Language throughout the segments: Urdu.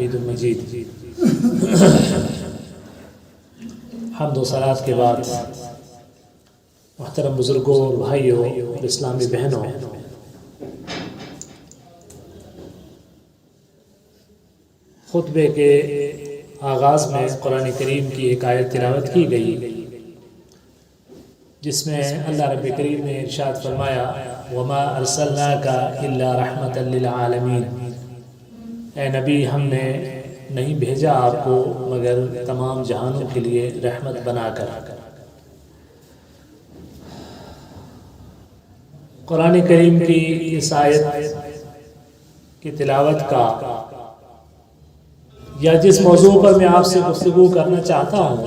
حمید مجید۔ حمد و صلات کے بعد محترم بزرگوں اور بھائیوں اور اسلامی بہنوں، خطبے کے آغاز میں قرآن کریم کی ایک آیت تلاوت کی گئی جس میں اللہ رب کریم نے ارشاد فرمایا وَمَا أَرْسَلْنَاكَ إِلَّا رَحْمَةً لِّلْعَالَمِينَ، اے نبی ہم نے نہیں بھیجا آپ کو مگر تمام جہانوں کے لیے رحمت بنا کر۔ قرآن کریم کی اس آیت کی تلاوت کا یا جس موضوع پر میں آپ سے گفتگو کرنا چاہتا ہوں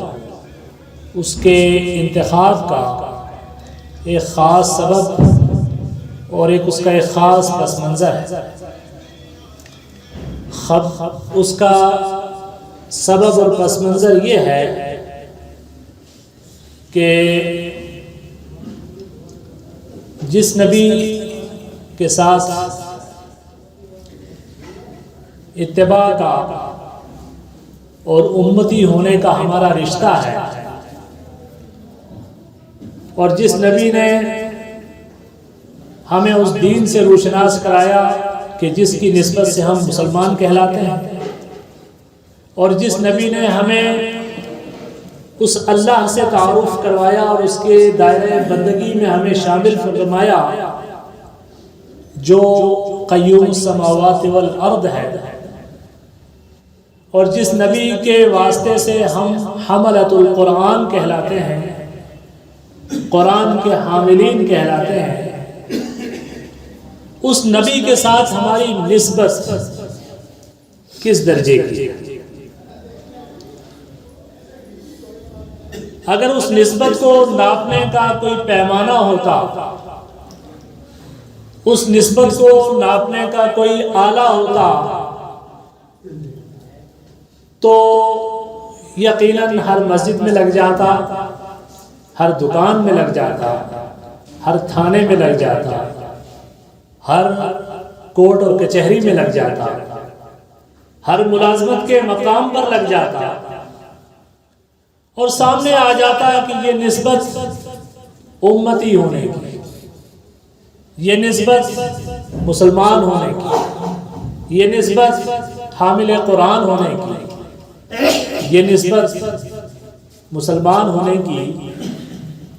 اس کے انتخاب کا ایک خاص سبب اور اس کا ایک خاص پس منظر ہے۔ اس کا سبب اور پس منظر یہ ہے کہ جس نبی کے ساتھ اتباع کا اور امتی ہونے کا ہمارا رشتہ ہے، اور جس نبی نے ہمیں اس دین سے روشناس کرایا کہ جس کی نسبت سے ہم مسلمان کہلاتے ہیں، اور جس نبی نے ہمیں اس اللہ سے تعارف کروایا اور اس کے دائرہ بندگی میں ہمیں شامل فرمایا جو قیوم السماوات والارض ہے، اور جس نبی کے واسطے سے ہم حملۃ القرآن کہلاتے ہیں، قرآن کے حاملین کہلاتے ہیں، اس نبی کے ساتھ ہماری نسبت کس درجے کی؟ اگر اس نسبت کو ناپنے کا کوئی پیمانہ ہوتا، اس نسبت کو ناپنے کا کوئی آلہ ہوتا تو یقیناً ہر مسجد میں لگ جاتا، ہر دکان میں لگ جاتا، ہر تھانے میں لگ جاتا، ہر کورٹ اور کچہری میں لگ جاتا، ہر ملازمت کے مقام پر لگ جاتا، اور سامنے آ جاتا کہ یہ نسبت امتی ہونے کی، یہ نسبت مسلمان ہونے کی، یہ نسبت حامل قرآن ہونے کی، یہ نسبت مسلمان ہونے کی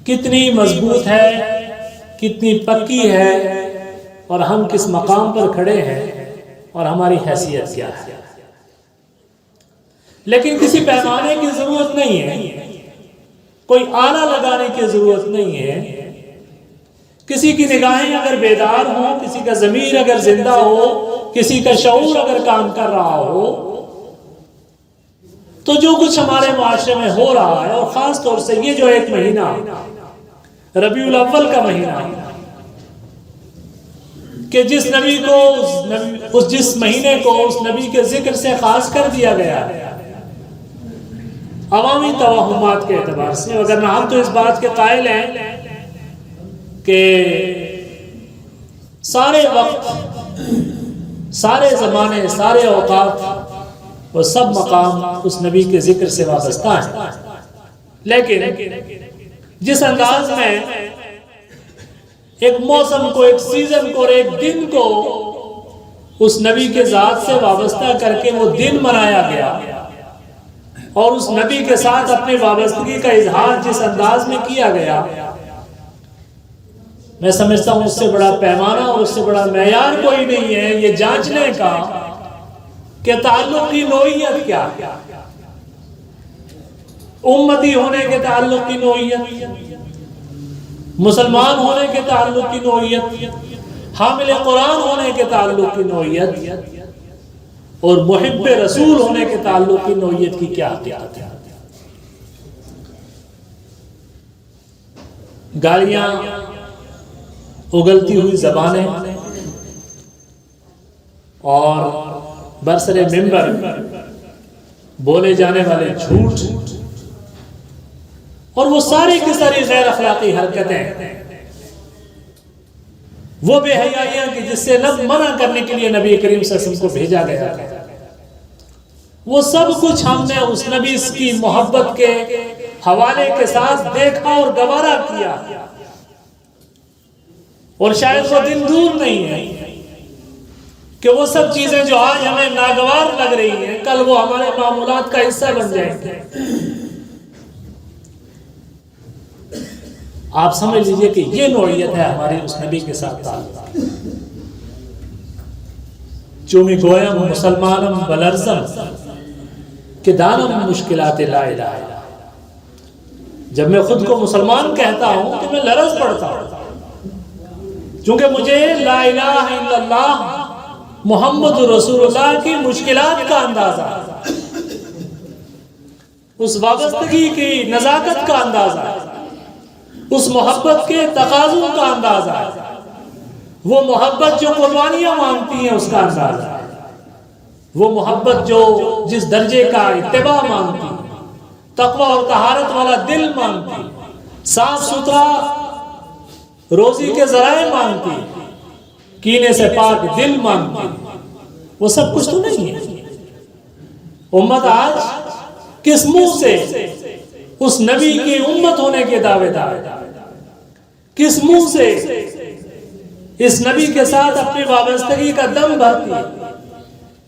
کتنی مضبوط ہے، کتنی پکی ہے، اور ہم کس مقام پر کھڑے ہیں اور ہماری حیثیت کیا ہے۔ لیکن کسی پیمانے کی ضرورت نہیں ہے، کوئی آلہ لگانے کی ضرورت نہیں ہے۔ کسی کی نگاہیں اگر بیدار ہوں، کسی کا ضمیر اگر زندہ ہو، کسی کا شعور اگر کام کر رہا ہو، تو جو کچھ ہمارے معاشرے میں ہو رہا ہے، اور خاص طور سے یہ جو ایک مہینہ ربیع الاول کا مہینہ کہ جس نبی کو جس مہینے کو اس نبی کے ذکر سے خاص کر دیا گیا ہے عوامی توہمات کے اعتبار سے، اگر ہم تو اس بات کے قائل ہیں کہ سارے وقت، سارے زمانے، سارے اوقات اور سب مقام اس نبی کے ذکر سے وابستہ ہیں، لیکن جس انداز میں ایک موسم کو، ایک سیزن کو اور ایک دن کو اس نبی کے ذات سے وابستہ کر کے وہ دن منایا گیا، اور اس نبی کے ساتھ اپنی وابستگی کا اظہار جس انداز میں کیا گیا، میں سمجھتا ہوں اس سے بڑا پیمانہ اور اس سے بڑا معیار کوئی نہیں ہے یہ جانچنے کا کہ تعلق کی نوعیت کیا ہے، امتی ہونے کے تعلق کی نوعیت، مسلمان ہونے کے تعلق کی نوعیت، حامل قرآن ہونے کے تعلق کی نوعیت، اور محب رسول ہونے کے تعلق کی نوعیت کی کیا حقیقت ہے۔ گالیاں، اگلتی ہوئی زبانیں اور برسر منبر بولے جانے والے جھوٹ، اور وہ ساری کی ساری غیر اخلاقی حرکتیں، وہ بے حیائیاں کہ جس سے نب منع کرنے کے لیے نبی کریم صلی اللہ علیہ وسلم کو بھیجا گیا ہے، وہ سب کچھ ہم نے اس نبی کی محبت کے حوالے کے ساتھ دیکھا اور گوارا کیا، اور شاید وہ دن دور نہیں ہے کہ وہ سب چیزیں جو آج ہمیں ناگوار لگ رہی ہیں کل وہ ہمارے معمولات کا حصہ بن جائیں گے۔ آپ سمجھ لیجئے کہ یہ نوعیت ہے ہماری اس نبی کے ساتھ تعلق۔ چومی گویم مسلمانم بلرزم کہ دانم مشکلات لا الہ الا۔ جب میں خود کو مسلمان کہتا ہوں تو میں لرز پڑتا ہوں، چونکہ مجھے لا الہ الا اللہ محمد رسول اللہ کی مشکلات کا اندازہ، اس وابستگی کی نزاکت کا اندازہ، اس محبت کے تقاضوں کا اندازہ، وہ محبت جو قربانیاں مانگتی ہیں اس کا اندازہ، وہ محبت جو جس درجے کا اتباع مانگتی، تقوی اور طہارت والا دل مانگتی، صاف ستھرا روزی کے ذرائع مانگتی، کینے سے پاک دل مانگتی، وہ سب کچھ تو نہیں ہے۔ امت آج کس منہ سے اس نبی کی امت ہونے کے دعوے دار، کس منہ سے اس نبی کے ساتھ اپنی وابستگی کا دم بھرتی،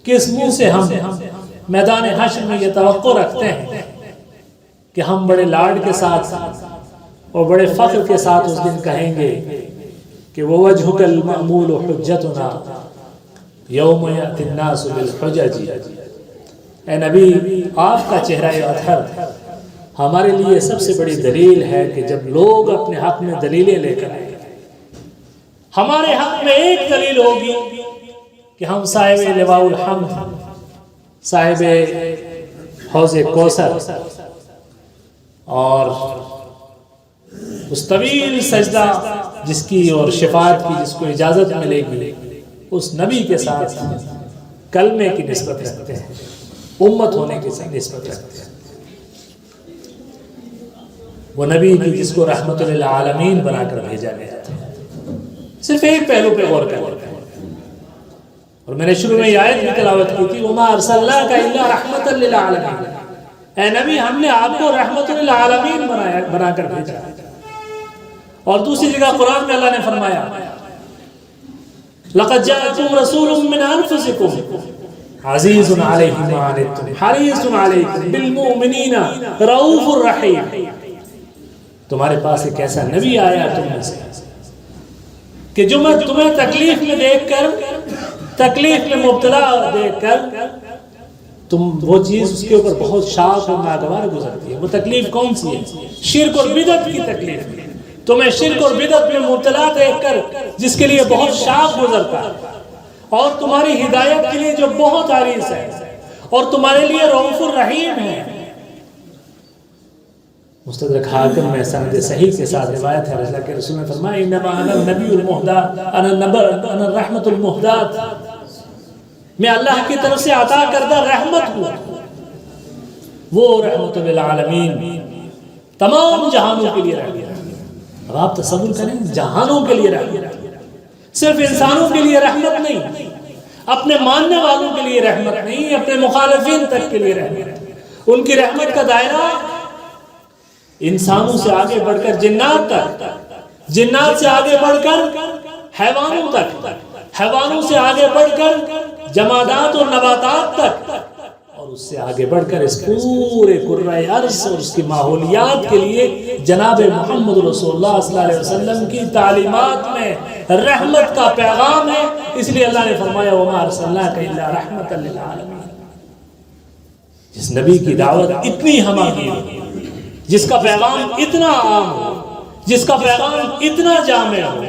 کس منہ سے ہم میدان حشر میں یہ توقع رکھتے ہیں کہ ہم بڑے لاڈ کے ساتھ اور بڑے فخر کے ساتھ اس دن کہیں گے کہ وَوَجْهُكَ الْمَأْمُولُ حُجَّتُنَا یوم یأتی الناس بالحجج۔ اے نبی، آپ کا چہرہ اطہر ہمارے لیے سب سے بڑی دلیل ہے کہ جب لوگ اپنے حق میں دلیلیں لے کر آئیں گے، ہمارے حق میں ایک دلیل ہوگی کہ ہم صاحب لواء الحمد، صاحب حوض کوثر اور اس طویل سجدہ جس کی اور شفاعت کی جس کو اجازت ملے گی، اس نبی کے ساتھ کلمے کی نسبت رکھتے ہیں، امت ہونے کی نسبت رکھتے ہیں۔ وہ نبی کی جس کو رحمت للعالمین بنا کر بھیجا گیا تھا۔ صرف ایک پہلو پہ غور کریں، اور میں نے شروع میں یہ آیت کی تلاوت کی تھی، وَمَا أَرْسَلْنَاكَ إِلَّا رَحْمَةً لِلْعَالَمِينَ۔ اے نبی، ہم نے آپ کو رحمت للعالمین بنا کر بھیجا۔ اور دوسری جگہ قرآن میں اللہ نے فرمایا لَقَدْ جَاءَكُمْ رَسُولٌ مِّنْ أَنفُسِكُمْ عَزِيزٌ عَلَيْهِ مَا عَنِتُّمْ حَرِيصٌ عَلَيْكُمْ بِالْمُؤْمِنِينَ رَءُوفٌ رَحِيمٌ۔ تمہارے پاس ایک ایسا نبی آیا تم میں سے کہ جو میں تمہیں تکلیف میں دیکھ کر، تکلیف میں مبتلا دیکھ کر تم وہ چیز اس کے اوپر بہت شاق اور ناگوار گزرتی ہے۔ وہ تکلیف کون سی ہے؟ شرک اور بدعت کی تکلیف۔ تمہیں شرک اور بدعت میں مبتلا دیکھ کر جس کے لیے بہت شاق گزرتا ہے، اور تمہاری ہدایت کے لیے جو بہت حریص ہے، اور تمہارے لیے رؤوف الرحیم ہے۔ مستدرک حاکم میں سند صحیح کے ساتھ روایت ہے، اللہ کے رسول نے فرمایا انما انا النبی المہدی انا الرحمت المہدی، میں اللہ کی طرف سے عطا کردہ رحمت ہوں، وہ رحمت للعالمین، تمام جہانوں کے لیے رحمت۔ اب آپ تصور کریں، جہانوں کے لیے رحمت، صرف انسانوں کے لیے رحمت نہیں، اپنے ماننے والوں کے لیے رحمت نہیں، اپنے مخالفین تک کے لیے رحمت۔ ان کی رحمت کا دائرہ انسانوں سے آگے بڑھ کر جنات تک، جنات سے آگے بڑھ کر حیوانوں تک، حیوانوں سے آگے بڑھ کر جمادات اور نباتات تک، اور اس سے آگے بڑھ کر اس پورے کرۂ ارض اور اس کی ماحولیات کے لیے جناب محمد رسول اللہ صلی اللہ علیہ وسلم کی تعلیمات میں رحمت کا پیغام ہے۔ اس لیے اللہ نے فرمایا وَمَا أَرْسَلْنَاكَ إِلَّا رَحْمَةً لِلْعَالَمِينَ۔ جس نبی کی دعوت اتنی ہماگیر ہو، جس کا پیغام اتنا عام ہو، جس کا پیغام اتنا جامع ہو،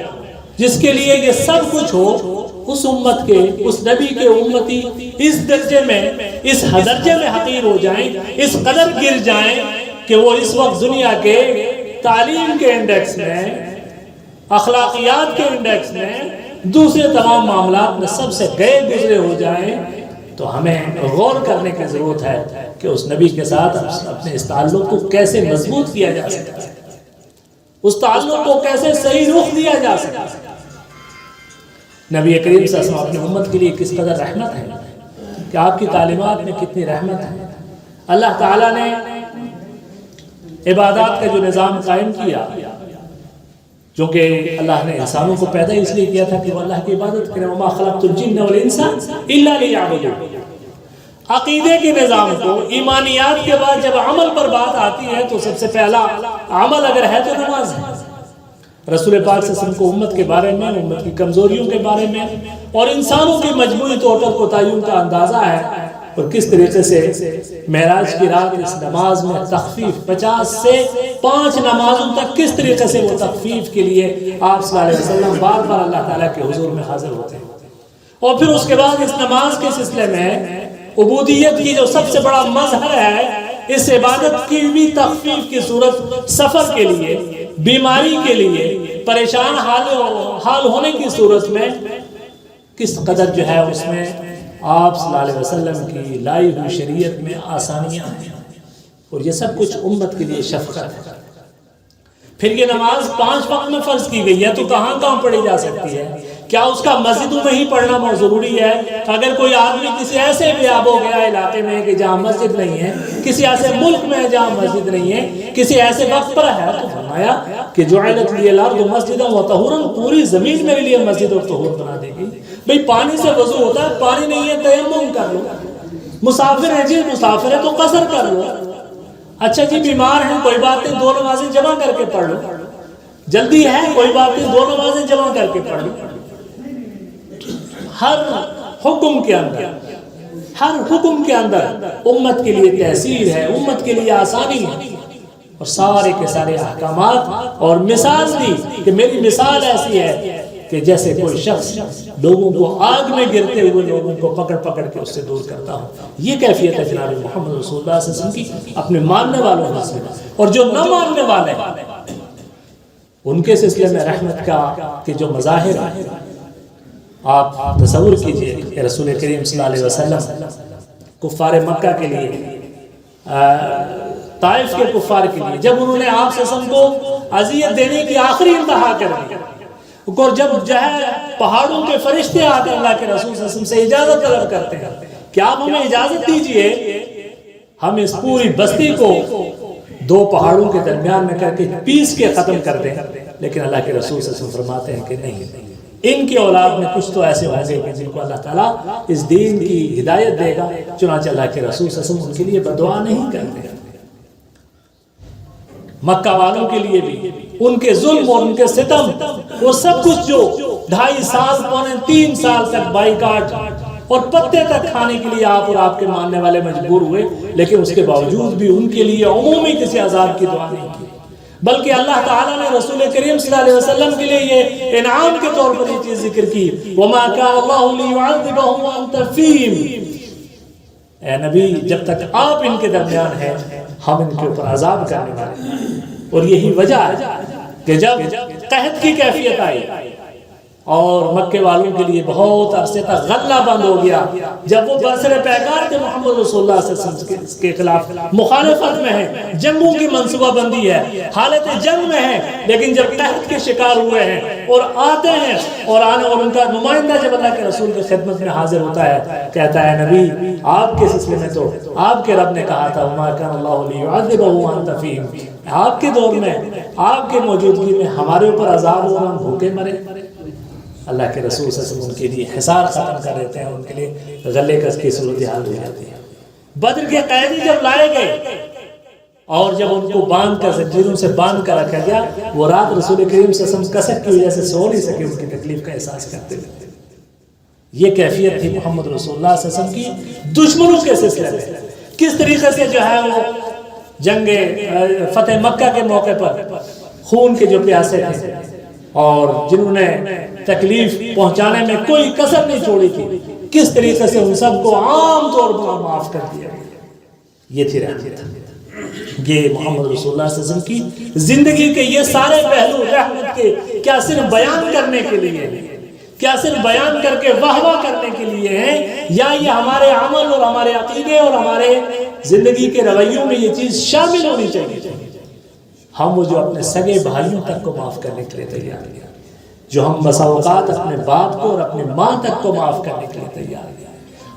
جس کے لیے یہ سب کچھ ہو، اس امت کے، اس نبی کے امتی اس درجے میں، اس درجے میں حقیر ہو جائیں، اس قدر گر جائیں کہ وہ اس وقت دنیا کے تعلیم کے انڈیکس میں، اخلاقیات کے انڈیکس میں، دوسرے تمام معاملات میں سب سے گئے گزرے ہو جائیں، تو ہمیں غور کرنے کی ضرورت ہے کہ اس نبی کے ساتھ اپنے اس تعلق کو کیسے مضبوط کیا جا سکتا ہے، اس تعلق کو کیسے صحیح رخ دیا جا سکتا ہے۔ نبی کریم صلی اللہ علیہ وسلم اپنے امت کے لیے کس قدر رحمت ہے کہ آپ کی تعلیمات میں کتنی رحمت ہے. اللہ تعالیٰ نے عبادات کا جو نظام قائم کیا، جو کہ اللہ نے انسانوں کو پیدا اس لیے کیا تھا کہ وہ اللہ کی عبادت کریں. وما خلقت الجن والانس الا لیعبدون. عقیدے کے نظام کو، ایمانیات کے بعد جب عمل پر بات آتی ہے تو سب سے پہلا عمل اگر ہے تو نماز ہے. رسول پاک صلی اللہ علیہ وسلم کو امت کے بارے میں، امت کی کمزوریوں کے بارے میں اور انسانوں کی مجموعی طور پر کوتاہیوں کا اندازہ ہے، اور کس طریقے سے معراج کی رات اس نماز میں تخفیف 50 سے 5 نمازوں تک کس طریقے سے وہ تخفیف کے لیے آپ صلی اللہ علیہ وسلم بار بار اللہ تعالیٰ کے حضور میں حاضر ہوتے ہیں. اور پھر اس کے بعد اس نماز کے سلسلے میں عبودیت کی جو سب سے بڑا مظہر ہے، اس عبادت کی بھی تخفیف کی صورت سفر کے لیے، بیماری کے لیے، پریشان حال ہونے کی صورت میں کس قدر جو ہے اس میں آپ صلی اللہ علیہ وسلم کی لائی ہوئی شریعت میں آسانیاں ہیں، اور یہ سب کچھ امت کے لیے شفقت ہے. پھر یہ نماز 5 وقت میں فرض کی گئی ہے تو کہاں کہاں پڑھی جا سکتی ہے؟ کیا اس کا مسجدوں میں ہی پڑھنا بہت ضروری ہے؟ اگر کوئی آدمی کسی ایسے بیاب ہو گیا علاقے میں کہ جہاں مسجد نہیں ہے، کسی ایسے ملک میں جہاں مسجد نہیں ہے، کسی ایسے وقت پر ہے، تو فرمایا کہ جعلت لی الارض مسجدا وطہورا، پوری زمین میرے لیے مسجد اور طہور بنا دے گی. بھئی پانی سے وضو ہوتا ہے، پانی نہیں ہے تیمم کر لو. مسافر ہے جی، مسافر ہے تو قصر کر لو. اچھا جی بیمار ہیں، کوئی بات نہیں 2 نمازیں جمع کر کے پڑھ لو. جلدی ہے، کوئی بات نہیں 2 نمازیں جمع کر کے پڑھ لو. ہر حکم کے اندر امت کے لیے تحصیل ہے، امت کے لیے آسانی ہے، اور سارے کے سارے احکامات اور مثال دی کہ میری مثال ایسی ہے کہ جیسے کوئی شخص لوگوں کو آگ میں گرتے ہوئے لوگوں کو پکڑ پکڑ کے اس سے دور کرتا ہوں. یہ کیفیت ہے جناب محمد رسول اللہ صلی اللہ علیہ وسلم کی اپنے ماننے والوں میں سے. اور جو نہ ماننے والے ان کے سلسلے میں رحمت کا کہ جو مظاہر ہیں، آپ تصور کیجئے کہ رسول کریم صلی اللہ علیہ وسلم کفار مکہ کے لیے، طائف کے کفار کے لیے، جب انہوں نے آپ صلی اللہ علیہ وسلم کو اذیت دینے کی آخری انتہا کر دی، اور جب جو ہے پہاڑوں کے فرشتے آتے ہیں اللہ کے رسول صلی اللہ علیہ وسلم سے اجازت طلب کرتے ہیں کہ آپ ہمیں اجازت دیجئے ہم اس پوری بستی کو 2 پہاڑوں کے درمیان میں کر کے پیس کے ختم کر دیں، لیکن اللہ کے رسول صلی اللہ علیہ وسلم فرماتے ہیں کہ نہیں، ان کی اولاد میں کچھ تو ایسے ہوں گے جن کو اللہ تعالیٰ اس دین کی ہدایت دے گا. چنانچہ اللہ کے رسول صلی اللہ علیہ وسلم ان کے لیے بدعا نہیں کرتے. مکہ والوں کے لیے بھی ان کے ظلم اور ان کے ستم، وہ سب کچھ جو 2.5 سال 3 سال تک بائیکاٹ اور پتے تک کھانے کے لیے آپ اور آپ کے ماننے والے مجبور ہوئے، لیکن اس کے باوجود بھی ان کے لیے عمومی کسی عذاب کی دعا نہیں کی، بلکہ اللہ تعالیٰ نے رسول کریم صلی اللہ علیہ وسلم کے لیے یہ انعام کے طور پر یہ چیز ذکر کی. وَمَا كَانَ اللَّهُ لِيُعَذِّبَهُمْ وَأَنْتَ فِيهِمْ، اے نبی جب تک آپ ان کے درمیان ہیں ہم ان کے اوپر عذاب کرنے والے ہیں. اور یہی وجہ ہے کہ جب قحط کی کیفیت آئی اور مکے والوں کے لیے بہت عرصے تک غلہ بند ہو گیا، جب وہ برسر پیکار کے محمد رسول اللہ صلی اللہ علیہ وسلم کے خلاف مخالفت میں ہیں، جنگوں کی منصوبہ بندی ہے، حالت جنگ میں ہیں، لیکن جب قحط کے شکار ہوئے ہیں اور آتے ہیں اور ان کا نمائندہ جب اللہ کے رسول کی خدمت میں حاضر ہوتا ہے، کہتا ہے نبی آپ کے سلسلے میں تو آپ کے رب نے کہا تھا وَمَا كَانَ اللَّهُ لِيُعَذِّبَهُمْ وَأَنْتَ فِيهِمْ، آپ کے دور میں آپ کے موجودگی میں ہمارے اوپر عذاب ہو، ہم بھوکے مرے. اللہ کے رسول صلی اللہ علیہ وسلم ان کے لیے حصار ختم کر دیتے ہیں، ان کے لیے غلے کس کی صورتحال ہو جاتی ہے. بدر کے قیدی جب لائے گئے اور جب ان کو باندھ کر زنجیروں سے باندھ کر رکھا گیا، وہ رات رسول کریم صلی اللہ علیہ وسلم کسک کی وجہ سے سو نہیں سکے، ان کی تکلیف کا احساس کرتے ہوئے. یہ کیفیت تھی محمد رسول اللہ صلی اللہ علیہ وسلم کی دشمنوں کے سلسلے میں. کس طریقے سے جو ہے وہ جنگ فتح مکہ کے موقع پر خون کے جو پیاسے تھے اور جنہوں نے تکلیف پہنچانے میں کوئی کسر نہیں چھوڑی تھی، کس طریقے سے ان سب کو عام طور پر معاف کر دیا. یہ تھی رحمت. یہ محمد رسول اللہ صلی اللہ علیہ وسلم کی زندگی کے یہ سارے پہلو رحمت کے کیا صرف بیان کرنے کے لیے، کیا صرف بیان کر کے واہ واہ کرنے کے لیے ہیں، یا یہ ہمارے عمل اور ہمارے عقیدے اور ہمارے زندگی کے رویوں میں یہ چیز شامل ہونی چاہیے. ہم وہ جو اپنے سگے بھائیوں تک کو معاف کرنے کے لیے تیار ہیں، جو ہم بسا اوقات اپنے باپ کو اور اپنے ماں تک کو معاف کرنے کے لیے تیار ہیں،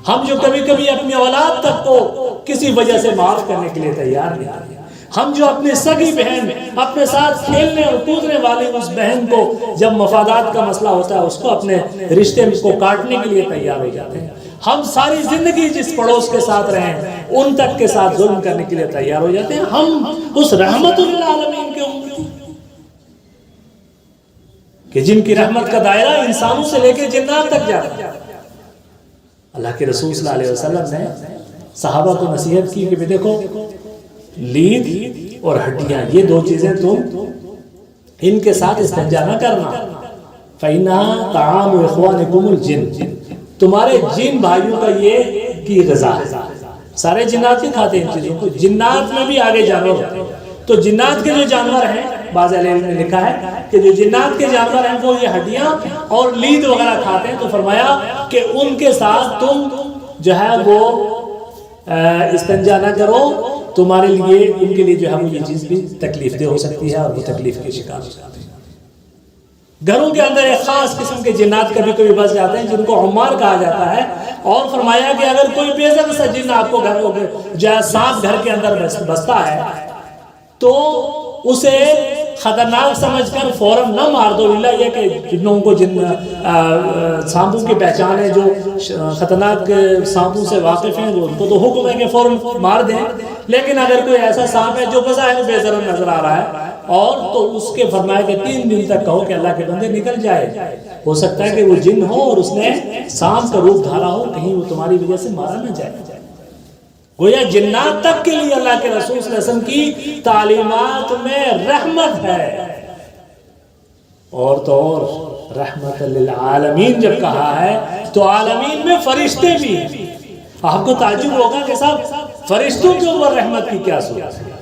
ہم جو کبھی کبھی اپنی اولاد تک کو کسی وجہ سے معاف کرنے کے لیے تیار نہیں، ہم جو اپنی سگی بہن، اپنے ساتھ کھیلنے اور کودنے والی اس بہن کو جب مفادات کا مسئلہ ہوتا ہے اس کو اپنے رشتے کو کاٹنے کے لیے تیار ہو جاتے ہیں، ہم ساری زندگی جس پڑوس کے ساتھ رہیں ان تک کے ساتھ ظلم کرنے کے لیے تیار ہو جاتے ہیں۔ ہم اس رحمت للعالمین کے امتی کہ جن کی رحمت کا دائرہ انسانوں سے لے کے جنات تک جاتا ہے۔ اللہ کے رسول صلی اللہ علیہ وسلم نے صحابہ کو نصیحت کی کہ دیکھو لید اور ہڈیاں یہ دو چیزیں تم ان کے ساتھ استنجا نہ کرنا، فَإِنَّهَا طَعَامُ إِخْوَانِكُمُ الْجِنِّ، تمہارے جن بھائیوں کا یہ کی غذا ہے۔ سارے جنات بھی کھاتے ہیں ان چیزوں کو، جنات میں بھی آگے جانور ہوتے ہیں، تو جنات کے جو جانور ہیں بعض علماء نے لکھا ہے کہ جو جنات کے جانور ہیں وہ یہ ہڈیاں اور لید وغیرہ کھاتے ہیں، تو فرمایا کہ ان کے ساتھ تم جو ہے وہ استنجا نہ کرو، تمہارے لیے ان کے لیے جو ہے وہ یہ چیز بھی تکلیف دہ ہو سکتی ہے اور وہ تکلیف کے شکار ہو سکتی ہے۔ گھروں کے اندر ایک خاص قسم کے جنات کبھی کبھی بس جاتے ہیں جن کو عمار کہا جاتا ہے، اور فرمایا کہ اگر کوئی بے ضرر سا جن آپ کو سانپ گھر کے اندر بستا ہے تو اسے خطرناک سمجھ کر فوراً نہ مار دو، اللہ یہ کہ جنوں کو سانپوں کی پہچان ہے، جو خطرناک سانپوں سے واقف ہیں وہ ان کو تو حکم ہے کہ فوراً مار دیں، لیکن اگر کوئی ایسا سانپ ہے جو بظاہر بے ضرر نظر آ رہا ہے اور تو اس کے فرمایا کہ 3 دن تک کہو کہ اللہ کے بندے نکل جائے، ہو سکتا ہے کہ وہ جن ہو اور اس نے سانپ کا روپ دھارا ہو، کہیں وہ تمہاری وجہ سے مارا نہ جائے۔ گویا جنات تک کے لیے اللہ کے رسول صلی اللہ علیہ وسلم کی تعلیمات میں رحمت ہے، اور تو اور رحمت للعالمین جب کہا ہے تو عالمین میں فرشتے بھی ہیں۔ آپ کو تعجب ہوگا کہ صاحب فرشتوں کے اوپر رحمت کی کیا صورت ہے؟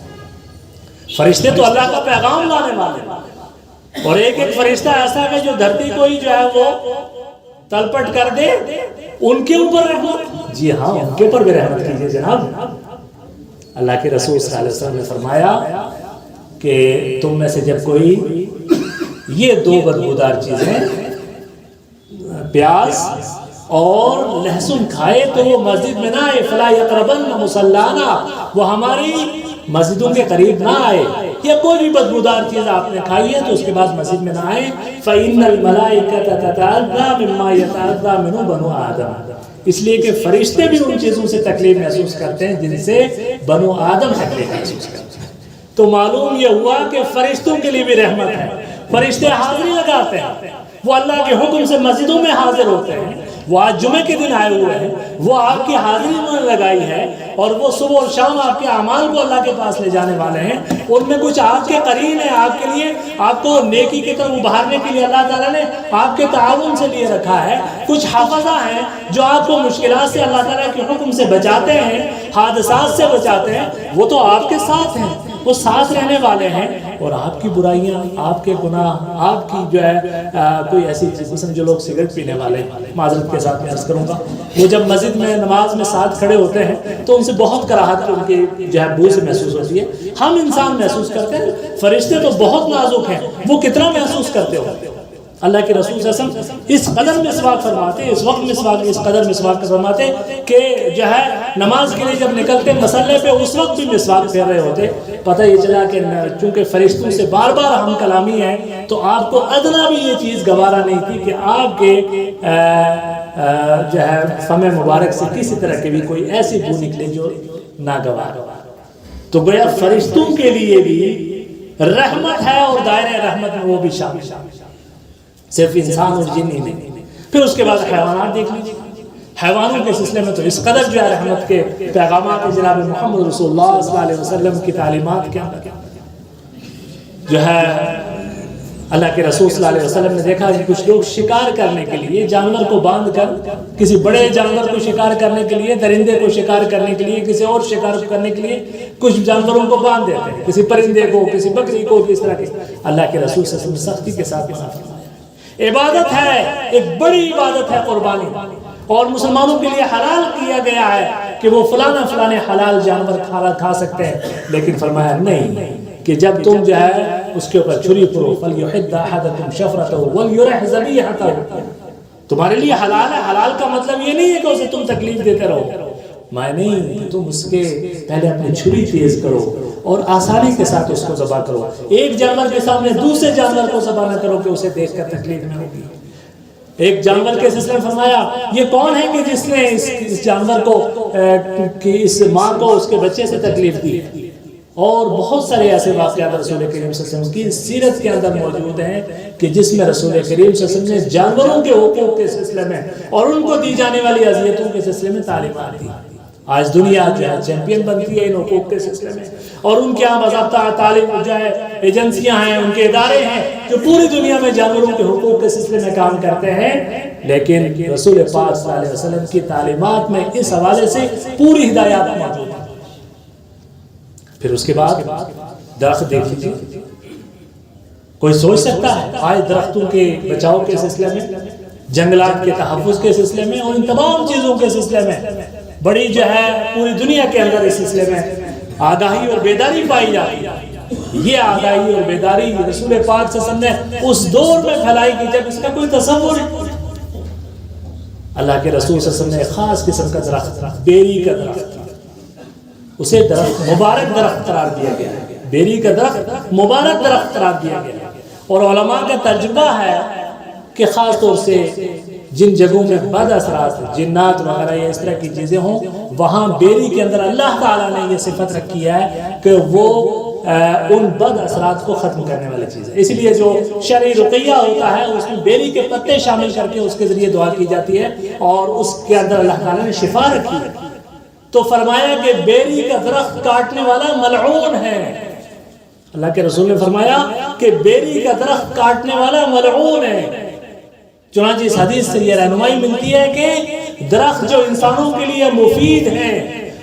فرشتے تو اللہ کا پیغام لانے والے ہیں، اور ایک ایک فرشتہ ایسا ہے جو دھرتی کو ہی جو ہے وہ تلپٹ کر دے، ان کے اوپر رحمت؟ جی ہاں، ان کے اوپر بھی رحمت کیجئے جناب۔ اللہ کے رسول صلی اللہ علیہ وسلم نے فرمایا کہ تم میں سے جب کوئی یہ 2 بدبودار چیزیں پیاز اور لہسن کھائے تو وہ مسجد میں نہ آئے، فلا یقربن مصلانا، وہ ہماری مسجدوں کے قریب نہ آئے، یا کوئی بھی بدبودار چیز آپ نے کھائی ہے تو اس کے بعد مسجد میں نہ آئے، فإن الملائکۃ تتعذى مما يتعذى منه بنو آدم، اس لیے کہ فرشتے بھی ان چیزوں سے تکلیف محسوس کرتے ہیں جن سے بنو آدم تکلیف محسوس کرتے ہیں۔ تو معلوم یہ ہوا کہ فرشتوں کے لیے بھی رحمت ہے، فرشتے حاضری لگاتے ہیں، وہ اللہ کے حکم سے مسجدوں میں حاضر ہوتے ہیں، وہ آج جمعے کے دن آئے ہوئے ہیں، وہ آپ کی حاضری انہوں نے لگائی ہے، اور وہ صبح اور شام آپ کے اعمال کو اللہ کے پاس لے جانے والے ہیں، ان میں کچھ آپ کے قرین ہیں، آپ کے لیے آپ کو نیکی کی طرف ابھارنے کے لیے اللہ تعالیٰ نے آپ کے تعاون سے لیے رکھا ہے، کچھ حافظہ ہیں جو آپ کو مشکلات سے اللہ تعالیٰ کے حکم سے بچاتے ہیں، حادثات سے بچاتے ہیں، وہ تو آپ کے ساتھ ہیں، وہ ساتھ رہنے والے ہیں، اور آپ کی برائیاں، آپ کے گناہ، آپ کی جو ہے کوئی ایسی قسم جو لوگ سگریٹ پینے والے، معذرت کے ساتھ میں عرض کروں گا، وہ جب مسجد میں نماز میں ساتھ کھڑے ہوتے ہیں تو ان سے بہت کراہت ان کے جو ہے بو سے محسوس ہوتی ہے، ہم انسان محسوس کرتے ہیں، فرشتے تو بہت نازک ہیں، وہ کتنا محسوس کرتے ہو۔ اللہ کے رسول صلی اللہ علیہ وسلم اس قدر مسواک فرماتے، اس وقت مسواک، اس قدر مسواک فرماتے کہ جو ہے نماز کے لیے جب نکلتے مسلح پہ اس وقت بھی مسواک پھیر رہے ہوتے۔ پتہ یہ چلا کہ چونکہ فرشتوں سے بار بار ہم کلامی ہیں تو آپ کو ادنا بھی یہ چیز گوارا نہیں تھی کہ آپ کے جو ہے فم مبارک سے کسی طرح کے بھی کوئی ایسی بو نکلے جو ناگوار۔ تو گویا فرشتوں کے لیے بھی رحمت ہے، اور دائرہ رحمت میں وہ بھی شامل، صرف انسان اور جن ہی نہیں۔ پھر اس کے بعد حیوانات دیکھ لیجیے، حیوانوں کے سلسلے میں تو اس قدر جو ہے رحمت کے پیغامات جناب محمد رسول اللہ صلی اللہ علیہ وسلم کی تعلیمات کے اندر جو ہے اللہ کے رسول صلی اللہ علیہ وسلم نے دیکھا کہ کچھ لوگ شکار کرنے کے لیے جانور کو باندھ کر، کسی بڑے جانور کو شکار کرنے کے لیے، درندے کو شکار کرنے کے لیے، کسی اور شکار کرنے کے لیے کچھ جانوروں کو باندھ دیتے ہیں، کسی پرندے کو، کسی بکری کو، کس طرح کے۔ اللہ کے رسول صلی اللہ علیہ وسلم سختی کے ساتھ منع فرمایا۔ عبادت ہے، ایک بڑی عبادت ہے قربانی، اور مسلمانوں کے لیے حلال کیا گیا ہے کہ وہ فلانا حلال جانور کھا سکتے ہیں، لیکن فرمایا نہیں کہ جب تم جو ہے اس کے اوپر چھری پرو، فَلْيُحِدَّ أَحَدَكُمْ شَفْرَتَهُ وَلْيُرِحْ ذَبِيحَتَهُ، تمہارے لیے حلال ہے. حلال کا مطلب یہ نہیں ہے کہ اسے تم تکلیف دیتے رہو. میں نہیں، تم اس کے پہلے اپنی چھری تیز کرو اور آسانی کے ساتھ اس کو ذبح کرو. ایک جانور کے سامنے دوسرے جانور کو ذبح نہ کرو کہ اسے دیکھ کر تکلیف میں ہوگی. ایک جانور کے سلسلے میں فرمایا یہ کون ہے کہ جس نے اس جانور کو اس ماں کو اس کے بچے سے تکلیف دی. اور بہت سارے ایسے واقعات رسول کریم صلی اللہ علیہ وسلم کی سیرت کے اندر موجود ہیں کہ جس میں رسول کریم صلی اللہ علیہ وسلم نے جانوروں کے حقوق کے سلسلے میں اور ان کو دی جانے والی اذیتوں کے سلسلے میں تعلیمات دی. آج دنیا جو ہے چیمپئن بنتی ہے ان حقوق کے سلسلے میں، اور ان کے یہاں باضابطہ تعلیم جو ہے ایجنسیاں ہیں، ان کے ادارے ہیں جو پوری دنیا میں جانوروں کے حقوق کے سلسلے میں کام کرتے ہیں. لیکن رسول پاک صلی اللہ علیہ وسلم کی تعلیمات میں اس حوالے سے پوری ہدایات موجود ہیں. پھر اس کے بعد درخت دیکھ لیجیے. کوئی سوچ سکتا ہے آج درختوں کے بچاؤ کے سلسلے میں، جنگلات کے تحفظ کے سلسلے میں اور ان تمام چیزوں کے سلسلے میں بڑی جو ہے پوری دنیا کے اندر اس سلسلے میں آگاہی اور بیداری پائی جاتی ہے. یہ آگاہی اور بیداری رسول پاک صلی اللہ علیہ وسلم نے اس دور میں پھیلائی کی جب اس کا کوئی تصور. اللہ کے رسول صلی اللہ علیہ وسلم نے ایک خاص قسم کا درخت، بیری کا درخت، اسے درخت مبارک درخت قرار دیا گیا. بیری کا درخت مبارک درخت قرار دیا گیا. اور علماء کا ترجمہ ہے کہ خاص طور سے جن جگہوں میں بد اثرات، جنات وغیرہ یا اس طرح کی چیزیں ہوں، وہاں بیری کے اندر اللہ تعالیٰ نے یہ صفت رکھی ہے کہ وہ ان بد اثرات کو ختم کرنے والی چیز ہے. اس لیے جو شرعی رقیہ ہوتا ہے اس میں بیری کے پتے شامل کر کے اس کے ذریعے دعا کی جاتی ہے اور اس کے اندر اللہ تعالیٰ نے شفا رکھی ہے. تو فرمایا کہ بیری کا درخت کاٹنے والا ملعون ہے. اللہ کے رسول نے فرمایا کہ بیری کا درخت کاٹنے والا ملعون ہے. چنانچہ اس حدیث سے یہ رہنمائی ملتی ہے کہ درخت جو انسانوں کے لیے مفید ہیں،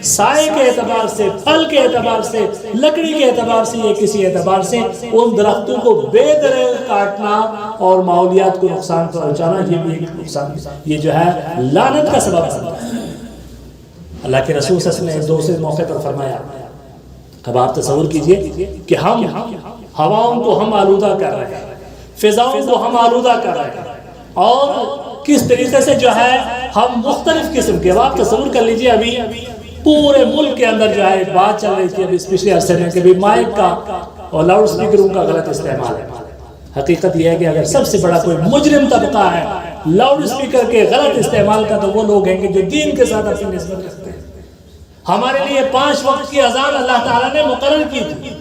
سائے کے اعتبار سے، پھل کے اعتبار سے، لکڑی کے اعتبار سے یا کسی اعتبار سے، ان درختوں کو بے دریغ کاٹنا اور ماحولیات کو نقصان پہنچانا یہ بھی ایک نقصان، یہ جو ہے لعنت کا سبب بنتا ہے. اللہ کے رسول صلی اللہ علیہ وسلم نے دوسرے موقع پر فرمایا. اب آپ تصور کیجئے کہ ہم ہواؤں کو ہم آلودہ کر رہے ہیں، فضاؤں کو ہم آلودہ کر رہے ہیں، اور کس طریقے سے جو ہے ہم مختلف قسم کے، آپ تصور کر لیجئے ابھی پورے ملک کے اندر جو ہے بات چل رہی تھی ابھی اس پچھلے عرصے میں کہ بھی مائک کا اور لاؤڈ سپیکروں کا غلط استعمال ہے. حقیقت یہ ہے کہ اگر سب سے بڑا کوئی مجرم طبقہ ہے لاؤڈ سپیکر کے غلط استعمال کا تو وہ لوگ ہیں کہ جو دین کے ساتھ اپنی نسبت رکھتے ہیں. ہمارے لیے 5 وقت کی اذان اللہ تعالیٰ نے مقرر کی تھی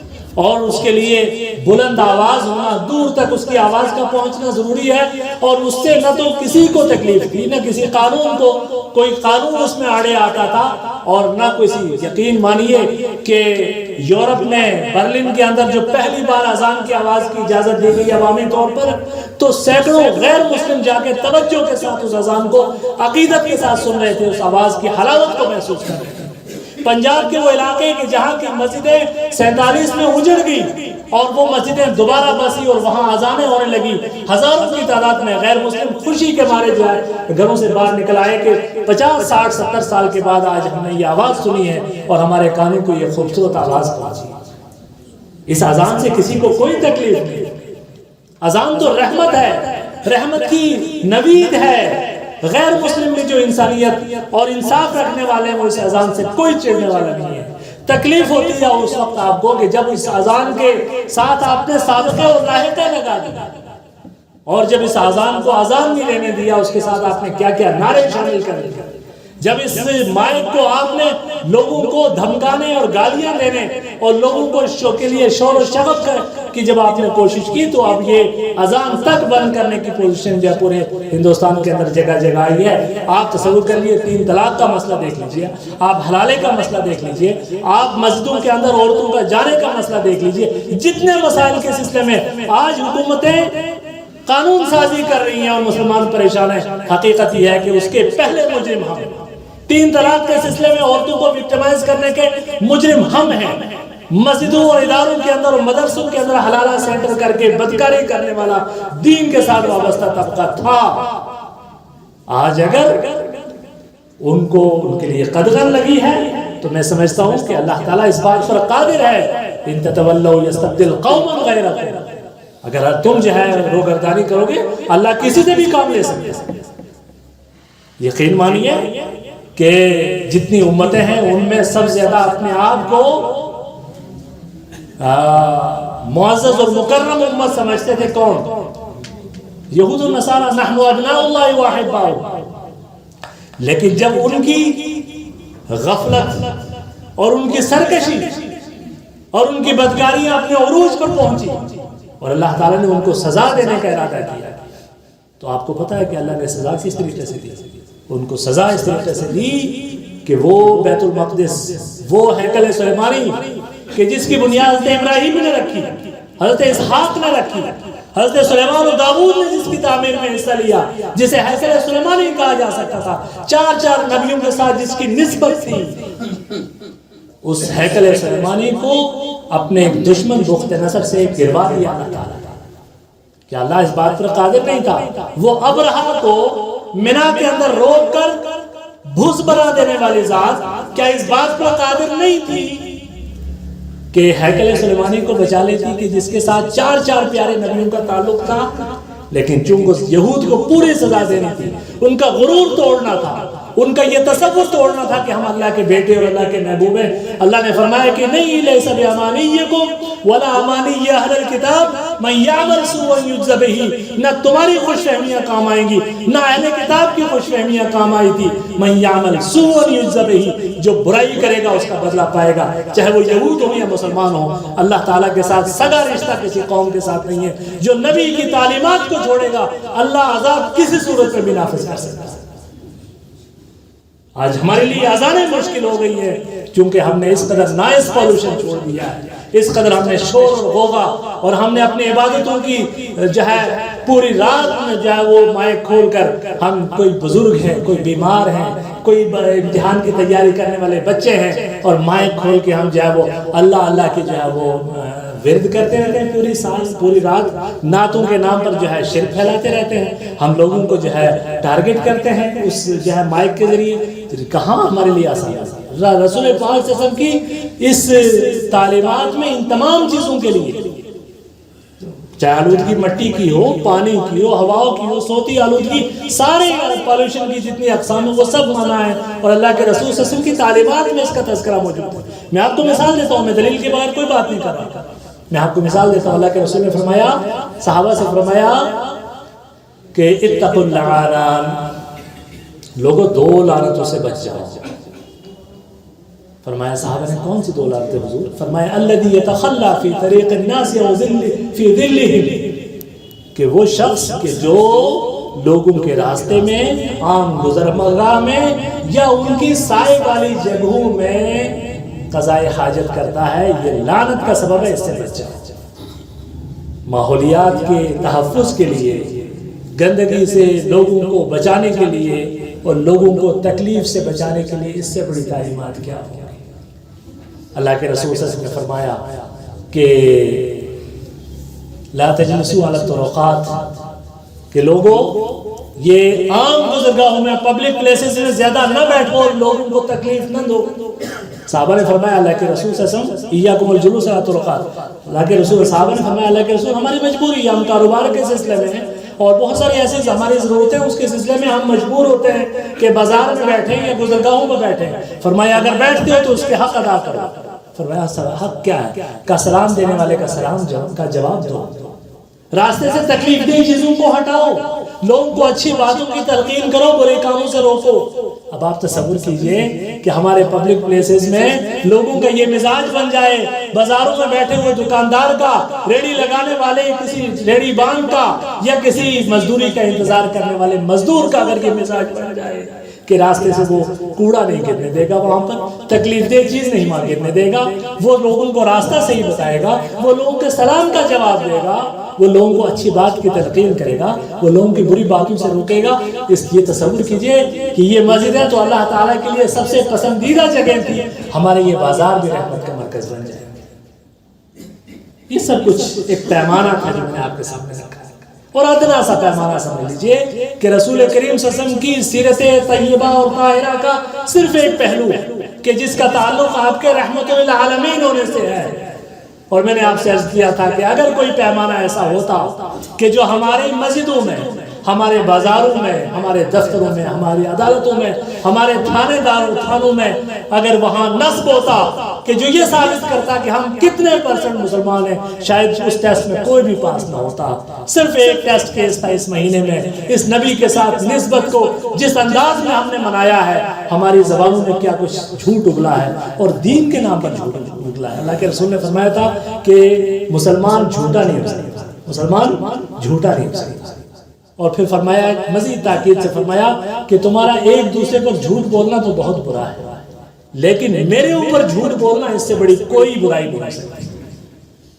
اور اس کے لیے بلند آواز ہونا، دور تک اس کی آواز کا پہنچنا ضروری ہے. اور اس سے نہ تو کسی کو تکلیف تھی، نہ کسی قانون کو کوئی قانون اس میں آڑے آتا تھا، اور نہ کسی، یقین مانیے کہ یورپ میں برلن کے اندر جو پہلی بار اذان کی آواز کی اجازت دی گئی عوامی طور پر، تو سینکڑوں غیر مسلم جا کے توجہ کے ساتھ اس اذان کو عقیدت کے ساتھ سن رہے تھے، اس آواز کی حلاوت کو محسوس کر رہے تھے. پنجاب کے وہ علاقے کہ جہاں کی مسجدیں 47 میں اجڑ گئی اور وہ مسجدیں دوبارہ بسی اور وہاں اذانیں ہونے لگی، ہزاروں کی تعداد میں غیر مسلم خوشی کے مارے جو ہے گھروں سے باہر نکل آئے کہ 50 60 70 سال کے بعد آج ہم نے یہ آواز سنی ہے اور ہمارے کانوں کو یہ خوبصورت آواز پہنچی. اس اذان سے کسی کو کوئی تکلیف نہیں. اذان تو رحمت ہے، رحمت کی نوید ہے. غیر مسلم میں جو انسانیت اور انصاف رکھنے والے ہیں وہ اس اذان سے کوئی چڑھنے والا نہیں ہے. تکلیف ہوتی ہے اس وقت آپ کو کہ جب اس اذان کے ساتھ آپ نے سابقے اور لاحقے لگا دیا، اور جب اس اذان کو اذان نہیں لینے دیا اس کے ساتھ آپ نے کیا کیا نعرے شامل کر دیا. جب اس مائک کو آپ نے لوگوں کو دھمکانے اور گالیاں دینے اور لوگوں کو شو کے لیے شور و شغب کی جب آپ نے کوشش کی، تو اب یہ اذان تک بند کرنے کی پوزیشن جو پورے ہندوستان کے اندر جگہ جگہ آئی ہے. آپ تصور کر لیجیے 3 طلاق کا مسئلہ دیکھ لیجیے، آپ حلالے کا مسئلہ دیکھ لیجیے، آپ مسجدوں کے اندر عورتوں کا جانے کا مسئلہ دیکھ لیجیے. جتنے مسائل کے سلسلے میں آج حکومتیں قانون سازی کر رہی ہیں اور مسلمان پریشان ہیں، حقیقت یہ ہے کہ اس کے پہلے مجرم ہم. 3 طلاق کے سلسلے میں عورتوں کو وکٹمائز کرنے کے مجرم ہم ہیں. مسجدوں اور اداروں کے اندر اور مدرسوں کے اندر حلالہ سینٹر کر کے بدکاری کرنے والا دین کے ساتھ وابستہ طبقہ تھا. آج اگر ان کو ان کے لیے قدغن لگی ہے تو میں سمجھتا ہوں کہ اللہ تعالیٰ اس بات پر قادر ہے. ان تتولوا یستبدل قوما غیرکم، اگر تم جو ہے روگردانی کرو گے اللہ کسی سے بھی کام لے سکتے ہیں. یقین مانیے کہ جتنی امتیں ہیں ان میں سب سے زیادہ اپنے آپ کو معزز اور مکرم امت سمجھتے تھے کون؟ یہود و نصارہ، نحن ابناء اللہ واحباؤ. لیکن جب ان کی غفلت اور ان کی سرکشی اور ان کی بدکاریاں اپنے عروج پر پہنچی اور اللہ تعالیٰ نے ان کو سزا دینے کا ارادہ کیا، تو آپ کو پتا ہے کہ اللہ نے سزا کس طریقے سے دی؟ ان کو سزا اس طریقے سے دی کہ وہ بیت المقدس، وہ ہیکل سلیمانی کہ جس کی بنیاد حضرت ابراہیم نے رکھی، حضرت اسحاق نے رکھی، حضرت سلیمان و داؤد نے جس کی تعمیر میں حصہ لیا، جسے ہیکل سلیمانی کہا جا سکتا تھا، 4 نبیوں کے ساتھ جس کی نسبت تھی، اس ہیکل سلیمانی کو اپنے ایک دشمن بخت نصر سے گروا دیا اللہ تعالیٰ. کیا اللہ اس بات پر قادر نہیں تھا؟ وہ ابرہہ کو منا کے اندر روک کر بھوس بنا دینے والی ذات کیا اس بات پر قادر نہیں تھی کہ ہیکل سلیمانی کو بچا لیتی کہ جس کے ساتھ 4 پیارے نبیوں کا تعلق تھا؟ لیکن چونکہ یہود کو پوری سزا دینی تھی، ان کا غرور توڑنا تھا، ان کا یہ تصور توڑنا تھا کہ ہم اللہ کے بیٹے اور اللہ کے محبوب ہیں. اللہ نے فرمایا کہ نہیں، لیس بِأَمَانِيِّكُمْ وَلَا أَمَانِيِّ أَهْلِ الْكِتَابِ مَنْ يَعْمَلْ سُوءًا يُجْزَ بِهِ. نہ تمہاری خوش فہمیاں کام آئیں گی، نہ اہل کتاب کی خوش فہمیاں کام آئی تھی. مَنْ يَعْمَلْ سُوءًا يُجْزَ بِهِ، جو برائی کرے گا اس کا بدلہ پائے گا، چاہے وہ یہود ہوں یا مسلمان ہوں. اللہ تعالیٰ کے ساتھ سگا رشتہ کسی قوم کے ساتھ نہیں ہے. جو نبی کی تعلیمات کو چھوڑے گا اللہ عذاب کسی صورت میں بھی نافذ کر سکتا ہے. آج ہمارے لیے آزانیں مشکل ہو گئی ہے کیونکہ ہم نے اس قدر نائس پالوشن چھوڑ دیا ہے، اس قدر ہم نے شور اور غوغا، اور ہم نے اپنی عبادتوں کی جو ہے پوری رات میں جو ہے وہ مائک کھول کر، ہم کوئی بزرگ ہیں، کوئی بیمار ہیں، کوئی امتحان کی تیاری کرنے والے بچے ہیں، اور مائک کھول کے ہم جو ہے وہ اللہ اللہ کی جو ہے وہ ورد کرتے رہتے ہیں پوری سال پوری رات، نعتوں کے نام پر جو ہے شرک پھیلاتے رہتے ہیں. ہم لوگوں کو جو ہے ٹارگٹ کرتے ہیں اس جو ہے مائک کے ذریعے. کہاں ہمارے لیے آسان ہے؟ رسول پاک صلی اللہ علیہ وسلم کی اس تعلیمات میں ان تمام چیزوں کے لیے، چاہے آلودگی مٹی کی ہو، پانی کی ہو، ہواؤں کی ہو، صوتی آلودگی، سارے پالوشن کی جتنی اقسام ہیں وہ سب منع ہے، اور اللہ کے رسول صلی اللہ علیہ وسلم کی تعلیمات میں اس کا تذکرہ موجود ہے. میں آپ کو مثال دیتا ہوں، میں دلیل کے بغیر کوئی بات نہیں کر رہا، میں آپ کو مثال دیتا ہوں. اللہ کے رسول نے فرمایا، صحابہ سے فرمایا کہ اتقوا اللعان، لوگوں 2 لعنتوں سے بچ جاؤ. فرمایا صحابہ نے کون سی 2 لعنتیں حضور؟ فرمایا الذی یتخلی فی طریق الناس فی ظلہم، کہ وہ شخص کہ جو لوگوں کے راستے میں، عام گزرگاہ میں، یا ان کی سائے والی جگہوں میں قضائے حاجت کرتا ہے، یہ لعنت کا سبب ہے، اس سے بچ جاؤ. ماحولیات کے تحفظ کے لیے، گندگی سے لوگوں کو بچانے کے لیے اور لوگوں کو تکلیف سے بچانے کے لیے اس سے بڑی تعلیمات کیا ہوگی؟ اللہ کے رسول صلی اللہ علیہ وسلم نے فرمایا کہ لا تجلسوا علی الطرقات، کہ لوگوں یہ عام گزرگاہوں میں، پبلک پلیسز میں زیادہ نہ بیٹھو اور لوگوں کو تکلیف نہ دو. صحابہ نے فرمایا اللہ کے رسول صلی اللہ علیہ وسلم ایاکم الجلوس علی الطرقات، اللہ کے رسول، صحابہ نے فرمایا اللہ کے رسول ہماری مجبوری ہے، ہم کاروبار کے سلسلے میں ہیں اور بہت ساری ایسی ہماری ضرورتیں اس کے سلسلے میں ہم مجبور ہوتے ہیں کہ بازار میں بیٹھیں یا گزرگاہوں میں بیٹھیں. فرمایا اگر بیٹھتے ہو تو اس کے حق ادا کرو. فرمایا حق کیا ہے؟ کا سلام دینے والے کا سلام کا جواب دو، راستے سے تکلیف دہ چیزوں کو ہٹاؤ، لوگوں کو اچھی باتوں کی تلقین کرو، برے کاموں سے روکو. اب آپ تصور کیجئے کہ ہمارے پبلک پلیسز میں لوگوں کا یہ مزاج بن جائے، بازاروں میں بیٹھے ہوئے دکاندار کا، ریڑی لگانے والے کسی ریڑی بان کا، یا کسی مزدوری کا انتظار کرنے والے مزدور کا اگر یہ مزاج بن جائے کہ راستے سے وہ کوڑا نہیں گرنے دے گا، وہاں پر تکلیف دہ چیز نہیں وہاں گرنے دے گا، وہ لوگوں کو راستہ صحیح بتائے گا، وہ لوگوں کے سلام کا جواب دے گا، وہ لوگوں کو اچھی بات کی تلقین کرے گا، وہ لوگوں کی بری باتوں سے روکے گا. یہ تصور کیجئے کہ یہ مسجدیں تو اللہ تعالیٰ کے لیے سب سے پسندیدہ جگہ تھی، ہمارے یہ بازار بھی رحمت کا مرکز بن جائے. یہ سب کچھ ایک پیمانہ تھا جو میں نے آپ کے سامنے رکھا، اور ادنا سا پیمانہ سمجھ لیجئے کہ رسول کریم صلی اللہ علیہ وسلم کی سیرت طیبہ اور طاہرہ کا صرف ایک پہلو ہے کہ جس کا تعلق آپ کے رحمت للعالمین ہونے سے ہے. اور میں نے آپ سے عرض کیا تھا کہ اگر کوئی پیمانہ ایسا ہوتا کہ جو ہماری مسجدوں میں ہمارے بازاروں میں، ہمارے دفتروں میں، ہماری عدالتوں میں، ہمارے تھانے داروں تھانوں میں اگر وہاں نصب ہوتا کہ جو یہ ثابت کرتا کہ ہم کتنے % مسلمان ہیں، شاید اس ٹیسٹ میں کوئی بھی پاس نہ ہوتا۔ صرف ایک ٹیسٹ کیس تھا اس مہینے میں، اس نبی کے ساتھ نسبت کو جس انداز میں ہم نے منایا ہے، ہماری زبانوں میں کیا کچھ جھوٹ اگلا ہے اور دین کے نام پر جھوٹ اگلا ہے۔ اللہ کے رسول نے فرمایا تھا کہ مسلمان جھوٹا نہیں ہو سکتا، مسلمان جھوٹا نہیں ہو سکتا۔ اور پھر فرمایا، مزید تاکید سے فرمایا کہ تمہارا ایک دوسرے پر جھوٹ بولنا تو بہت برا ہے، لیکن میرے اوپر جھوٹ بولنا اس سے بڑی کوئی برائی نہیں ہو سکتی۔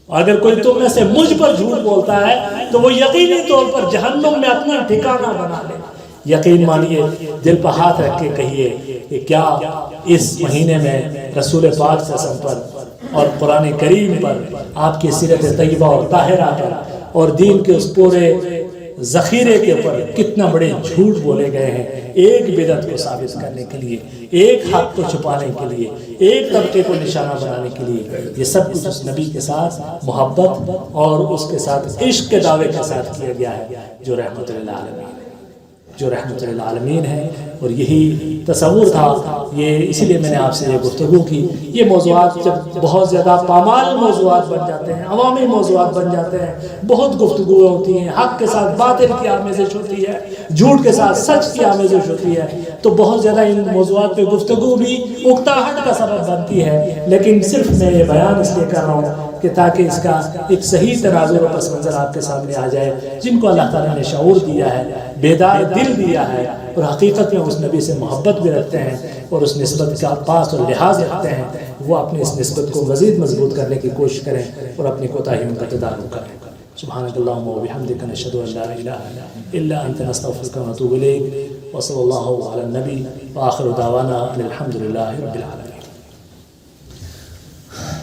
اگر کوئی تم میں سے مجھ پر جھوٹ بولتا ہے تو وہ یقینی طور پر جہنم میں اپنا ٹھکانہ بنا لے۔ یقین مانیے، دل پر ہاتھ رکھ کے کہیے کہ کیا اس مہینے میں رسول پاک صلی اللہ علیہ وسلم پر اور قرآن کریم پر، آپ کی سیرت طیبہ اور طاہرہ پر اور دین کے اس پورے ذخیرے کے اوپر کتنا بڑے جھوٹ بولے گئے ہیں، ایک بدعت کو ثابت کرنے کے لیے، ایک حق کو چھپانے کے لیے، ایک طبقے کو نشانہ بنانے کے لیے۔ یہ سب کچھ اس نبی کے ساتھ محبت اور اس کے ساتھ عشق کے دعوے کے ساتھ کیا گیا ہے، جو رحمت للعالمین ہے، جو رحمت للعالمین ہے۔ اور یہی تصور تھا، یہ اسی لیے میں نے آپ سے یہ گفتگو کی۔ یہ موضوعات جب بہت زیادہ پامال موضوعات بن جاتے ہیں، عوامی موضوعات بن جاتے ہیں، بہت گفتگو ہوتی ہیں، حق کے ساتھ باطل کی آمیزش ہوتی ہے، جھوٹ کے ساتھ سچ کی آمیزش ہوتی ہے، تو بہت زیادہ ان موضوعات پہ گفتگو بھی اکتاہٹ کا سبب بنتی ہے۔ لیکن صرف میں یہ بیان اس لیے کر رہا ہوں کہ تاکہ اس کا ایک صحیح تناظر و پس منظر آپ کے سامنے آ جائے۔ جن کو اللہ تعالیٰ نے شعور دیا ہے، بیدار دل دیا ہے اور حقیقت میں اس نبی سے محبت بھی رکھتے ہیں اور اس نسبت کا پاس اور لحاظ رکھتے ہیں، وہ اپنی اس نسبت کو مزید مضبوط کرنے کی کوشش کریں اور اپنی کوتاہیوں کا تدارک کریں۔ سبحانک اللہم و بحمدک، نشہد ان لا الہ الا انت، نستغفرک و نتوب الیک، وصلی اللہ علی النبی وآخر دعوانا ان الحمد للہ رب العالمین۔